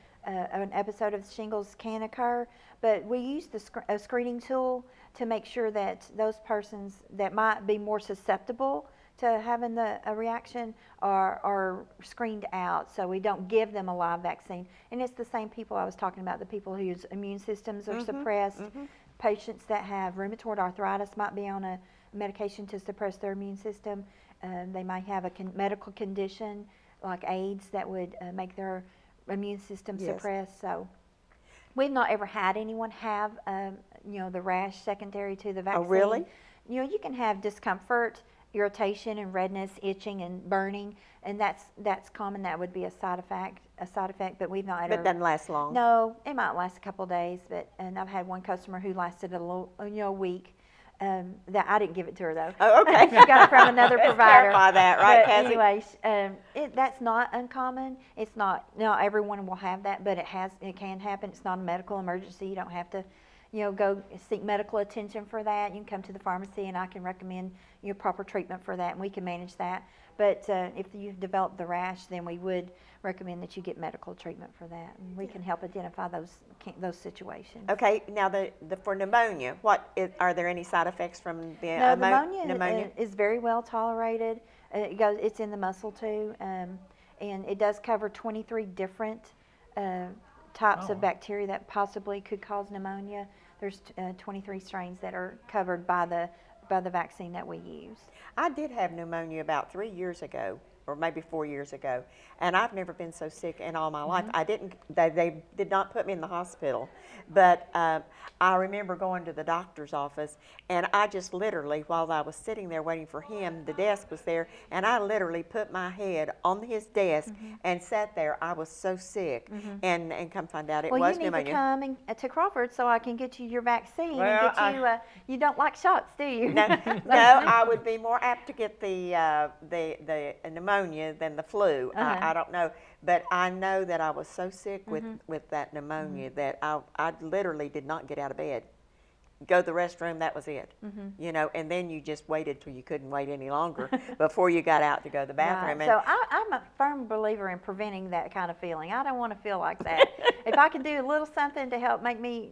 episode of shingles can occur, but we use a screening tool to make sure that those persons that might be more susceptible to having a reaction are screened out, so we don't give them a live vaccine. And it's the same people I was talking about, the people whose immune systems are suppressed. Patients that have rheumatoid arthritis might be on a medication to suppress their immune system. They might have a medical condition like AIDS that would make their immune system suppressed. So we've not ever had anyone have the rash secondary to the vaccine. Oh, really? You can have discomfort, irritation and redness, itching and burning, and that's common. That would be a side effect, but we've not ever. But it doesn't last long. No, it might last a couple of days, and I've had one customer who lasted a week. That I didn't give it to her though. Oh, okay. She got it from another provider. Clarify that, right, But Cassie? anyways, that's not uncommon. It's not. No, everyone will have that, but it can happen. It's not a medical emergency. You don't have to, go seek medical attention for that. You can come to the pharmacy, and I can recommend proper treatment for that, and we can manage that. But if you've developed the rash, then we would recommend that you get medical treatment for that, and we can help identify those situations. Okay, now for pneumonia, are there any side effects from the No, pneumonia? is very well tolerated. It's in the muscle too, and it does cover 23 different types of bacteria that possibly could cause pneumonia. There's 23 strains that are covered by the by the vaccine that we use. I did have pneumonia about 3 years ago, or maybe 4 years ago, and I've never been so sick in all my life. I didn't. They did not put me in the hospital, but I remember going to the doctor's office, and I just literally, while I was sitting there waiting for him, the desk was there, and I literally put my head on his desk and sat there. I was so sick, and come find out it Well, was you need pneumonia. to come to Crawford so I can get you your vaccine Well, and get you. You don't like shots, do you? No, I would be more apt to get the pneumonia than the flu. I don't know, but I know that I was so sick with that pneumonia that I literally did not get out of bed. Go to the restroom, that was it. You know, and then you just waited till you couldn't wait any longer before you got out to go to the bathroom. Right. So I'm a firm believer in preventing that kind of feeling. I don't want to feel like that. If I can do a little something to help make me,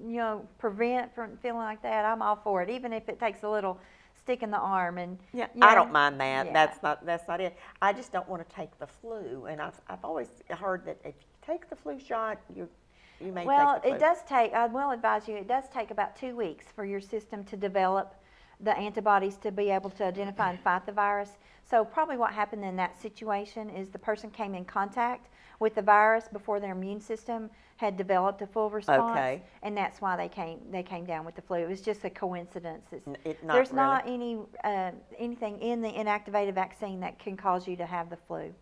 prevent from feeling like that, I'm all for it, even if it takes a little stick in the arm. And I don't mind that. Yeah. That's not it. I just don't want to take the flu, and I've always heard that if you take the flu shot, you may well, take the flu. it does take. I will advise you. It does take about 2 weeks for your system to develop the antibodies to be able to identify and fight the virus. So probably what happened in that situation is the person came in contact with the virus before their immune system had developed a full response, and that's why they came down with the flu. It was just a coincidence. There's not any anything in the inactivated vaccine that can cause you to have the flu.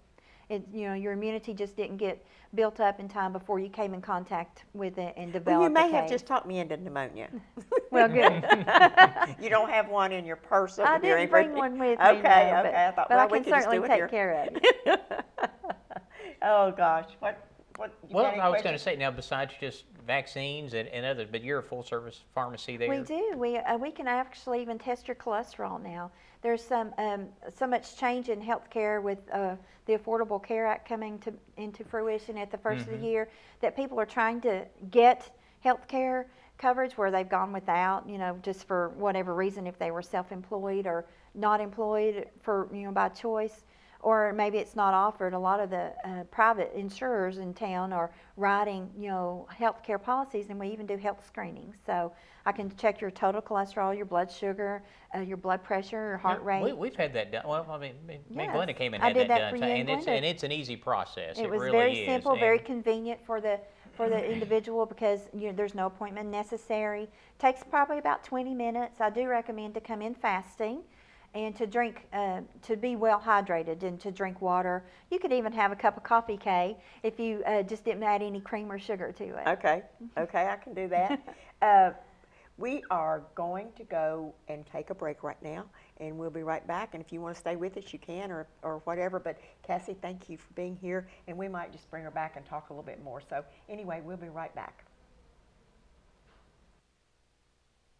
Your immunity just didn't get built up in time before you came in contact with it and developed. Well, you may the have case. just talked me into pneumonia. Well, good. You don't have one in your purse over I there. didn't bring one with me. Okay, no, okay. I thought, but well, I we can could just certainly do it take here. care of you. Oh gosh, what? You Well, got any I was going to questions? say now, besides just vaccines and others, but you're a full-service pharmacy there. We do. We can actually even test your cholesterol now. There's so much change in healthcare with the Affordable Care Act coming into fruition at the first of the year that people are trying to get healthcare coverage where they've gone without, just for whatever reason, if they were self-employed or not employed for, by choice. Or maybe it's not offered. A lot of the private insurers in town are writing, health care policies, and we even do health screenings. So I can check your total cholesterol, your blood sugar, your blood pressure, your heart rate. We've had that done. Well, I mean, me and Yes. Glenda came and I had did that that done, for you and Glenda. it's an easy process. It was really very is. simple, And- very convenient for the individual because there's no appointment necessary. Takes probably about 20 minutes. I do recommend to come in fasting and to drink, to be well hydrated and to drink water. You could even have a cup of coffee, Kay, if you just didn't add any cream or sugar to it. Okay, I can do that. We are going to go and take a break right now, and we'll be right back. And if you want to stay with us, you can, or whatever. But Cassie, thank you for being here, and we might just bring her back and talk a little bit more. So anyway, we'll be right back.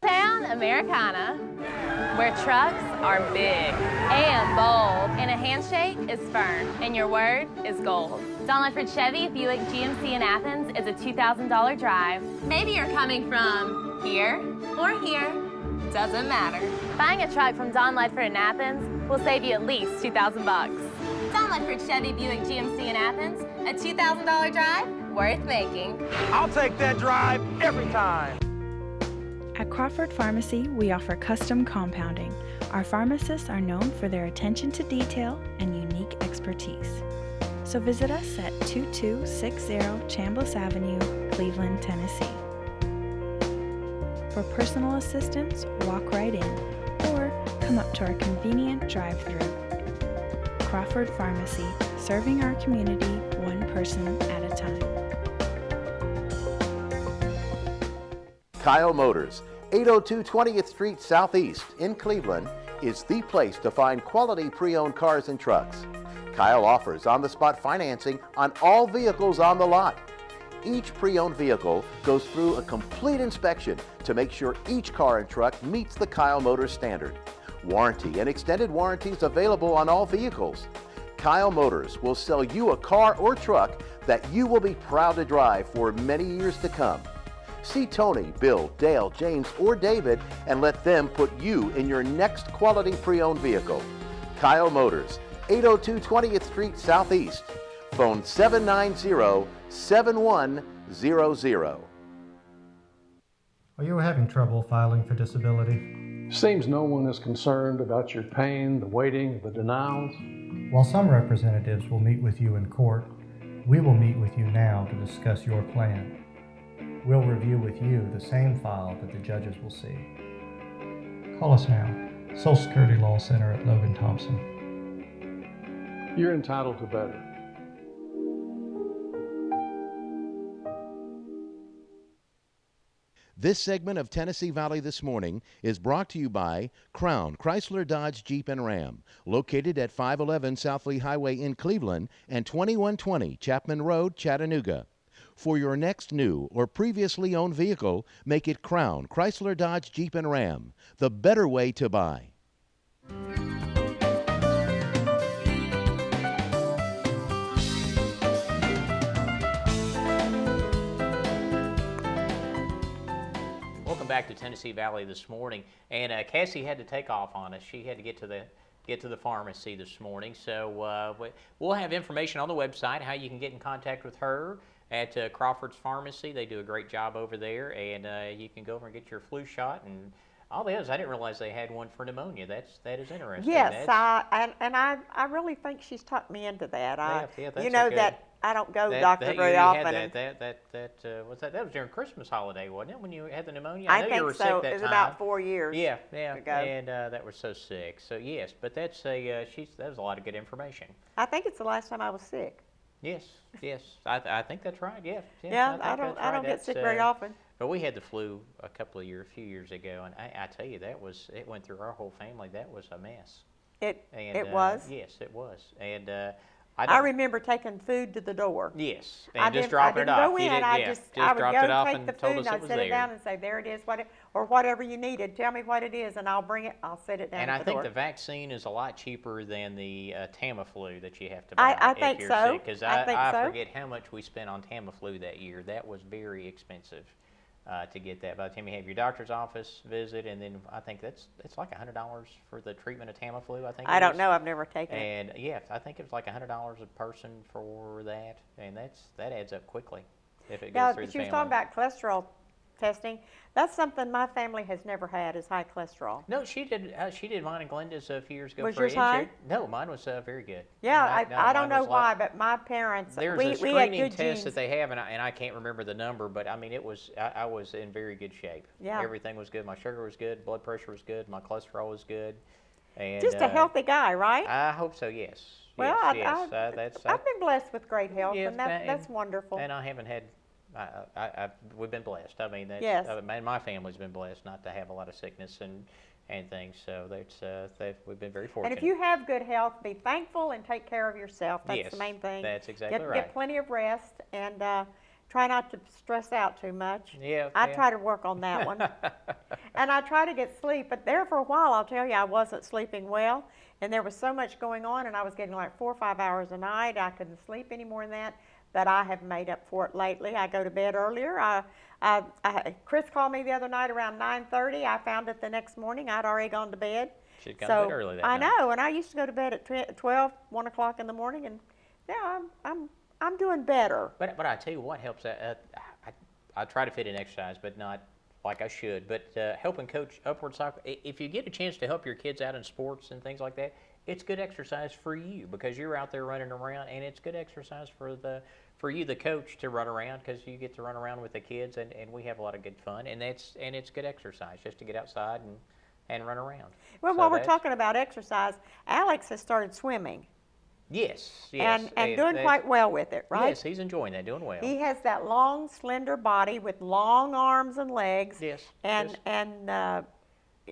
Town Americana, where trucks are big and bold, and a handshake is firm, and your word is gold. Don Ledford Chevy Buick GMC in Athens is a $2,000 drive. Maybe you're coming from here or here, doesn't matter. Buying a truck from Don Ledford in Athens will save you at least $2,000 bucks. Don Ledford Chevy Buick GMC in Athens, a $2,000 drive worth making. I'll take that drive every time. At Crawford Pharmacy, we offer custom compounding. Our pharmacists are known for their attention to detail and unique expertise. So visit us at 2260 Chambliss Avenue, Cleveland, Tennessee. For personal assistance, walk right in or come up to our convenient drive-thru. Crawford Pharmacy, serving our community one person at a time. Kyle Motors, 802 20th Street Southeast in Cleveland, is the place to find quality pre-owned cars and trucks. Kyle offers on-the-spot financing on all vehicles on the lot. Each pre-owned vehicle goes through a complete inspection to make sure each car and truck meets the Kyle Motors standard. Warranty and extended warranties available on all vehicles. Kyle Motors will sell you a car or truck that you will be proud to drive for many years to come. See Tony, Bill, Dale, James, or David and let them put you in your next quality pre-owned vehicle. Kyle Motors, 802 20th Street Southeast. Phone 790-7100. Are you having trouble filing for disability? Seems no one is concerned about your pain, the waiting, the denials. While some representatives will meet with you in court, we will meet with you now to discuss your plan. We'll review with you the same file that the judges will see. Call us now. Social Security Law Center at Logan Thompson. You're entitled to better. This segment of Tennessee Valley This Morning is brought to you by Crown Chrysler Dodge Jeep and Ram, located at 511 South Lee Highway in Cleveland and 2120 Chapman Road, Chattanooga. For your next new or previously owned vehicle, make it Crown Chrysler Dodge Jeep and Ram, the better way to buy. Welcome back to Tennessee Valley This Morning, and Cassie had to take off on us. She had to get to the pharmacy this morning, so we'll have information on the website how you can get in contact with her at Crawford's Pharmacy. They do a great job over there, and you can go over and get your flu shot and all the others. I didn't realize they had one for pneumonia. That is interesting. Yes, I really think she's talked me into that. That's you know okay. that I don't go to doctor very often. What's that? That was during Christmas holiday, wasn't it? When you had the pneumonia. I know think you were so. Sick that It was time. about 4 years. Yeah, ago. and that was so sick. So yes, but that was a lot of good information. I think it's the last time I was sick. Yes, I think that's right. Yeah, I don't get sick very often. But we had the flu a few years ago, and I tell you, it went through our whole family. That was a mess. It was. Yes, it was, and I remember taking food to the door. Yes, and just dropping it off. I didn't go in. I would dropped go it off take and the told food us and it I'd was sit there. it down and say, there it is, or whatever you needed. Tell me what it is, and I'll bring it. I'll set it down And at I the think door. the vaccine is a lot cheaper than the Tamiflu that you have to buy I if think you're so. sick. Because I think I so. forget how much we spent on Tamiflu that year. That was very expensive to get that. By the time you have your doctor's office visit, and then I think it's like $100 for the treatment of Tamiflu. I don't know. I've never taken it. And yeah, I think it was like $100 a person for that, and that adds up quickly if it goes through the she was family. talking about cholesterol testing. That's something my family has never had, is high cholesterol. No, she did. She did mine and Glenda's a few years ago. Was for yours high? No, mine was very good. Yeah, I don't mine know was why, but my parents, There's we a had screening good test genes. that they have, and I can't remember the number, but I mean, I was in very good shape. Yeah. Everything was good. My sugar was good. Blood pressure was good. My cholesterol was good. And Just a healthy guy, right? I hope so. Yes. Well, yes. I've been blessed with great health, Yes, and that's wonderful. And I haven't had. We've been blessed. I mean, Yes. My family's been blessed not to have a lot of sickness and things. So we've been very fortunate. And if you have good health, be thankful and take care of yourself. That's Yes, the main thing. that's exactly right. Get plenty of rest and try not to stress out too much. Yeah, I yeah. try to work on that one. And I try to get sleep, but there for a while, I'll tell you, I wasn't sleeping well. And there was so much going on, and I was getting like 4 or 5 hours a night. I couldn't sleep any more than that. But I have made up for it lately. I go to bed earlier. Chris called me the other night around 9:30. I found it the next morning. I'd already gone to bed. She'd gone to bed early that night. I know, and I used to go to bed at 12, 1 o'clock in the morning, and now I'm doing better. But I tell you what helps. I try to fit in exercise, but not like I should. But helping coach upward soccer, if you get a chance to help your kids out in sports and things like that, it's good exercise for you because you're out there running around, and it's good exercise for you, the coach, to run around because you get to run around with the kids, and we have a lot of good fun, and it's good exercise just to get outside and run around. Well, So while we're that's- talking about exercise, Alex has started swimming. Yes. And doing quite well with it, right? Yes, he's enjoying that, doing well. He has that long, slender body with long arms and legs. Yes, And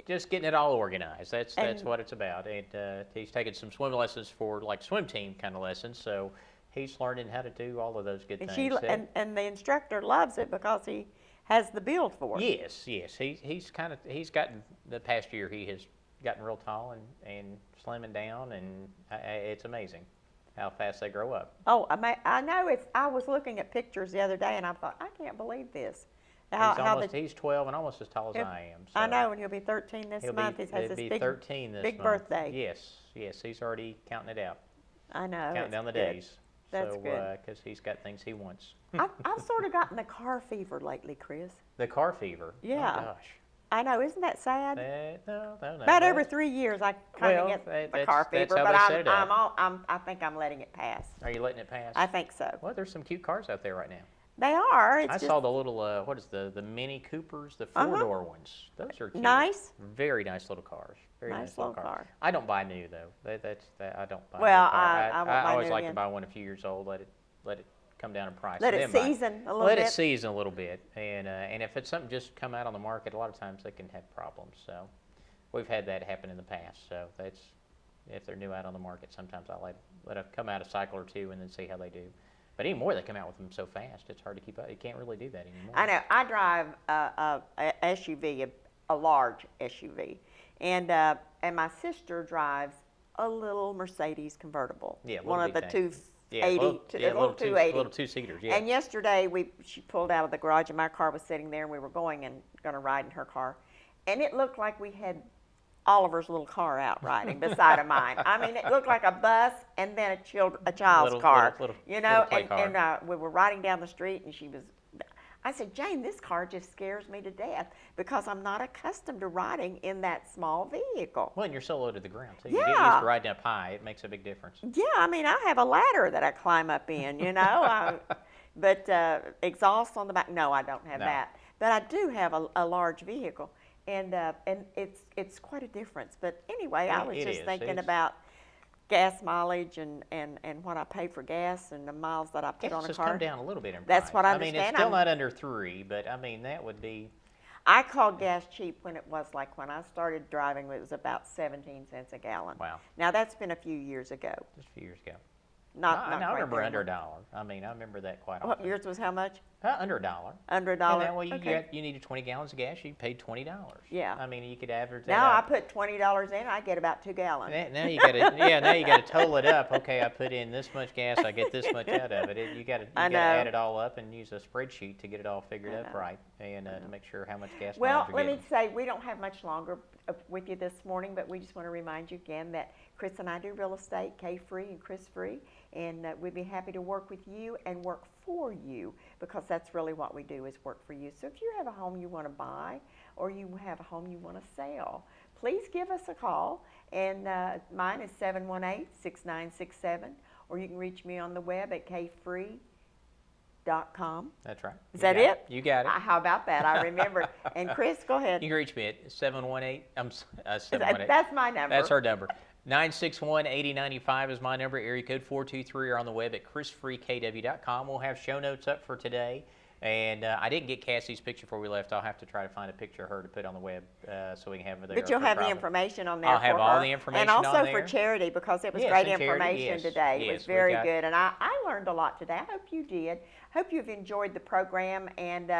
just getting it all organized. That's And- what it's about. And he's taken some swim lessons for like swim team kind of lessons. So he's learning how to do all of those good and things. and the instructor loves it because he has the build for it. Yes. He's gotten the past year. He has gotten real tall and slimming down, and it's amazing how fast they grow up. Oh, I know. I was looking at pictures the other day, and I thought, I can't believe this. He's 12 and almost as tall as I am. So I know, and he'll be 13 this month. He has he'll this be 13 this big month. birthday. Yes, he's already counting it out. I know. Counting down the good. days. That's good. Because he's got things he wants. I've sort of gotten the car fever lately, Chris. The car fever? Yeah. Oh, gosh. I know, isn't that sad? No. About every 3 years, I kind of Well, get the that's- car that's fever, how but they set it up. I think I'm letting it pass. Are you letting it pass? I think so. Well, there's some cute cars out there right now. They are. It's I just saw the little, what is the Mini Coopers, the four-door ones. Those are cute. nice. Very nice little cars. Very Nice nice little little cars. car. I don't buy new though. I don't buy. Well, new car. I won't buy always new like in. to buy one a few years old. Let it come down in price. Let and it then buy season a little Let bit. it season a little bit, and if it's something just come out on the market, a lot of times they can have problems. So we've had that happen in the past. So that's if they're new out on the market, sometimes I let them come out a cycle or two and then see how they do. But anymore, they come out with them so fast, it's hard to keep up. You can't really do that anymore. I know. I drive a SUV, a large SUV, and my sister drives a little Mercedes convertible. Yeah, one of the big thing. 280, Yeah, little 280. little two-seaters. Yeah. And yesterday she pulled out of the garage and my car was sitting there and we were going to ride in her car, and it looked like we had Oliver's little car out riding beside of mine. I mean, it looked like a bus and then a child's car. You know, and we were riding down the street and she was. I said, Jane, this car just scares me to death because I'm not accustomed to riding in that small vehicle. Well, and you're so low to the ground, too. Yeah. You get used to riding up high. It makes a big difference. Yeah, I mean, I have a ladder that I climb up in, you know. But exhaust on the back, no, I don't have that. But I do have a large vehicle, and it's quite a difference. But anyway, I was just thinking about gas mileage and what I pay for gas and the miles that I put on a Gas car. has come down a little bit in price. That's what I mean, understand. it's still not under 3, but I mean, that would be. I called gas cheap when it was like when I started driving, it was about 17 cents a gallon. Wow. Now that's been a few years ago. Just a few years ago. Not I quite remember there under anymore. $1. I mean, I remember that quite What often. yours was how much? Under $1. Under $1. And then, well, Okay. you needed 20 gallons of gas, you paid $20. Yeah. I mean, you could average that Now I out. put $20 in, I get about 2 gallons. Now you got to, now you got to total it up. Okay, I put in this much gas, I get this much out of it. You got to add it all up and use a spreadsheet to get it all figured up right and to make sure how much gas. Well, mileage let you're me say, we don't have much longer with you this morning, but we just want to remind you again that Chris and I do real estate, Kay free and Chris free, and we'd be happy to work with you and work for you because that's really what we do is work for you. So if you have a home you want to buy or you have a home you want to sell, please give us a call, and mine is 718-6967, or you can reach me on the web at kfree.com. That's right. Is that it? You got it. How about that? I remember. And Chris, go ahead. You can reach me at 718. 718. That's my number. That's our number. 961-8095 is my number. Area code 423, or on the web at chrisfreekw.com. We'll have show notes up for today. And I didn't get Cassie's picture before we left. I'll have to try to find a picture of her to put on the web so we can have her there. But you'll have the information on there I'll for have her. all the information on there. And also on for there. charity, because it was Yes, great and charity, information yes, today. It yes, was very we got- good. And I learned a lot today. I hope you did. Hope you've enjoyed the program. And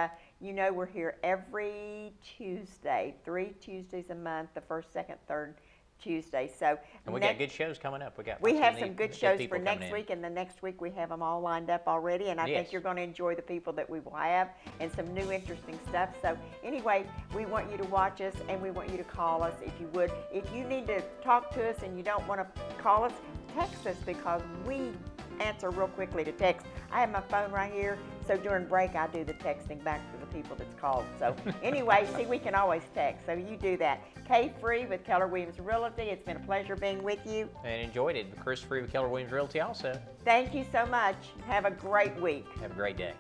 you know we're here every Tuesday, 3 Tuesdays a month, the first, second, third Tuesday. So And we got good shows coming up. We have lots of some neat- good shows people for coming next in. week, and the next week we have them all lined up already, and I Yes. think you're going to enjoy the people that we will have and some new interesting stuff. So anyway, we want you to watch us, and we want you to call us if you would. If you need to talk to us and you don't want to call us, text us because we answer real quickly to text. I have my phone right here, so during break I do the texting back to the people that's called. So anyway, see, we can always text, so you do that. Kay Free with Keller Williams Realty. It's been a pleasure being with you. And enjoyed it. Chris Free with Keller Williams Realty also. Thank you so much. Have a great week. Have a great day.